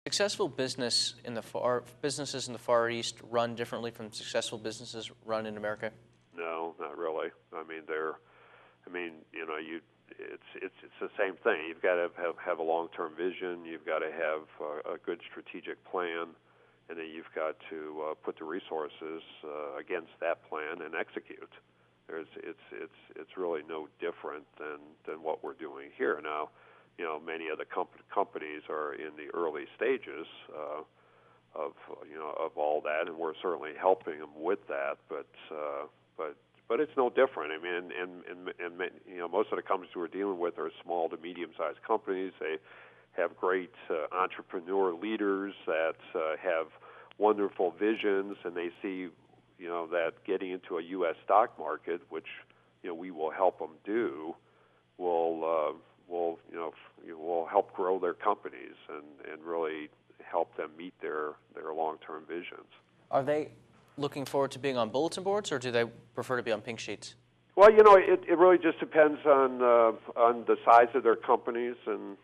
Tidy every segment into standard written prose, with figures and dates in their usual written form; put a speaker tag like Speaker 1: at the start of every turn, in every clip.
Speaker 1: successful businesses in the Far East run differently from successful businesses run in America?
Speaker 2: No, not really. I mean, it's the same thing. You've got to have a long-term vision. You've got to have a good strategic plan, and then you've got to put the resources against that plan and execute. It's really no different than what we're doing here now. Many of the companies are in the early stages of all that, and we're certainly helping them with that. But it's no different. I mean, and most of the companies we're dealing with are small to medium-sized companies. They have great entrepreneur leaders that have wonderful visions, and they see that getting into a U.S. stock market, which we will help them do, will help grow their companies and really help them meet their long-term visions.
Speaker 1: Are they looking forward to being on bulletin boards, or do they prefer to be on pink sheets?
Speaker 2: Well, it really just depends on the size of their companies and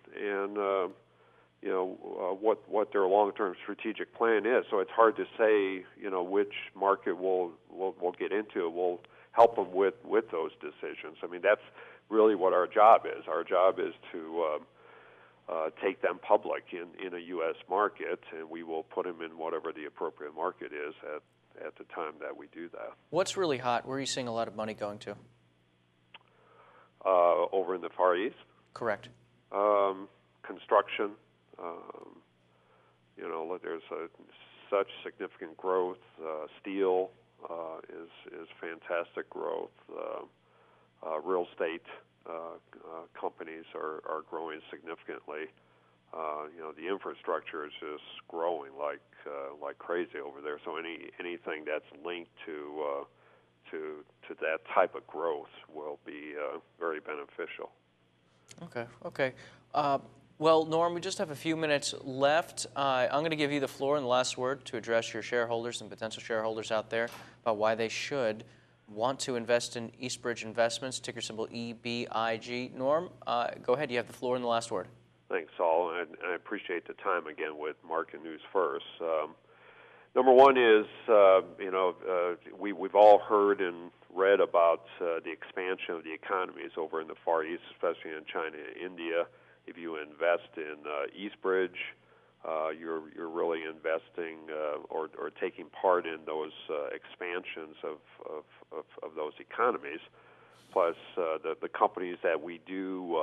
Speaker 2: what their long-term strategic plan is. So it's hard to say which market we'll get into. We'll help them with those decisions. I mean, that's really what our job is. Our job is to take them public in a U.S. market, and we will put them in whatever the appropriate market is at the time that we do that.
Speaker 1: What's really hot? Where are you seeing a lot of money going to?
Speaker 2: Over in the Far East?
Speaker 1: Correct.
Speaker 2: Construction. There's such significant growth. Steel is fantastic growth. Real estate companies are growing significantly. The infrastructure is just growing like crazy over there. So anything that's linked to that type of growth will be very beneficial.
Speaker 1: Okay. Well, Norm, we just have a few minutes left. I'm going to give you the floor and the last word to address your shareholders and potential shareholders out there about why they should want to invest in Eastbridge Investments, ticker symbol EBIG. Norm, go ahead. You have the floor and the last word.
Speaker 2: Thanks, Saul, and I appreciate the time again with Market News First. Number one is, we've all heard and read about the expansion of the economies over in the Far East, especially in China and India. If you invest in Eastbridge, you're really investing or taking part in those expansions of those economies. Plus, the companies that we do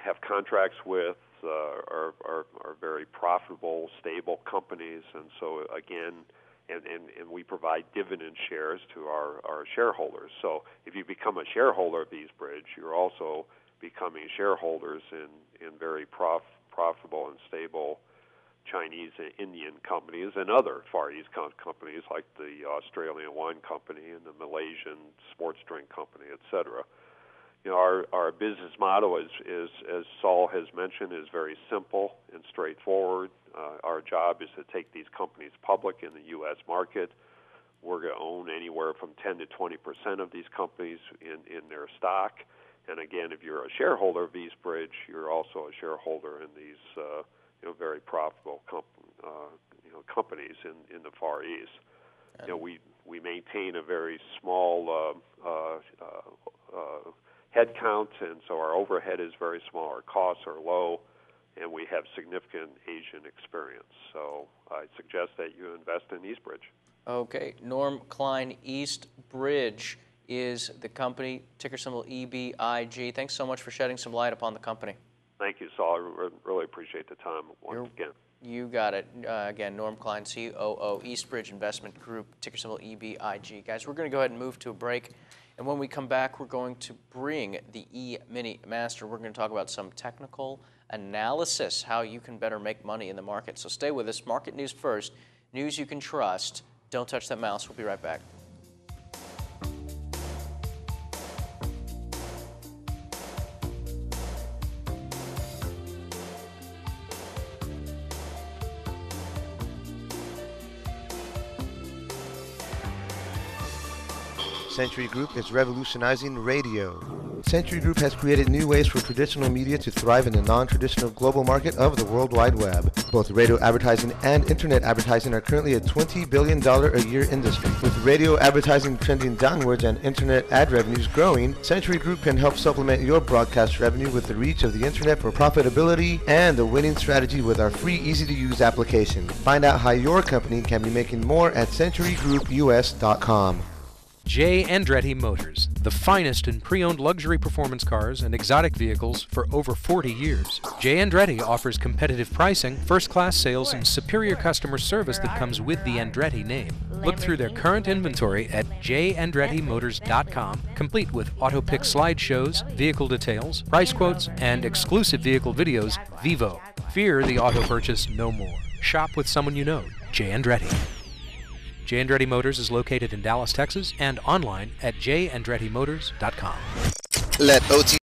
Speaker 2: have contracts with are very profitable, stable companies, and so again, and we provide dividend shares to our shareholders. So if you become a shareholder of Eastbridge, you're also becoming shareholders in very profitable and stable Chinese and Indian companies and other Far East companies like the Australian wine company and the Malaysian sports drink company, etc. Our business model is, as Saul has mentioned, is very simple and straightforward. Our job is to take these companies public in the U.S. market. We're going to own anywhere from 10 to 20% of these companies in their stock. And again, if you're a shareholder of Eastbridge, you're also a shareholder in these very profitable companies in the Far East. We maintain a very small headcount, and so our overhead is very small. Our costs are low, and we have significant Asian experience. So I suggest that you invest in Eastbridge. Okay.
Speaker 1: Norm Klein, Eastbridge is the company, ticker symbol EBIG. Thanks so much for shedding some light upon the company.
Speaker 2: Thank you, Saul. I really appreciate the time once again.
Speaker 1: You got it. Again, Norm Klein, COO, Eastbridge Investment Group, ticker symbol EBIG. Guys, we're going to go ahead and move to a break. And when we come back, we're going to bring the E-Mini Master. We're going to talk about some technical analysis, how you can better make money in the market. So stay with us. Market News First, news you can trust. Don't touch that mouse. We'll be right back.
Speaker 3: Century Group is revolutionizing radio. Century Group has created new ways for traditional media to thrive in the non-traditional global market of the World Wide Web. Both radio advertising and internet advertising are currently a $20 billion a year industry. With radio advertising trending downwards and internet ad revenues growing, Century Group can help supplement your broadcast revenue with the reach of the internet for profitability and the winning strategy with our free, easy-to-use application. Find out how your company can be making more at centurygroupus.com.
Speaker 4: J. Andretti Motors, the finest in pre-owned luxury performance cars and exotic vehicles for over 40 years. J. Andretti offers competitive pricing, first-class sales, and superior customer service that comes with the Andretti name. Look through their current inventory at jandrettimotors.com, complete with auto-pick slideshows, vehicle details, price quotes, and exclusive vehicle videos. Vivo. Fear the auto purchase no more. Shop with someone you know. J. Andretti. J. Andretti Motors is located in Dallas, Texas, and online at jandrettimotorscom.
Speaker 3: Let OT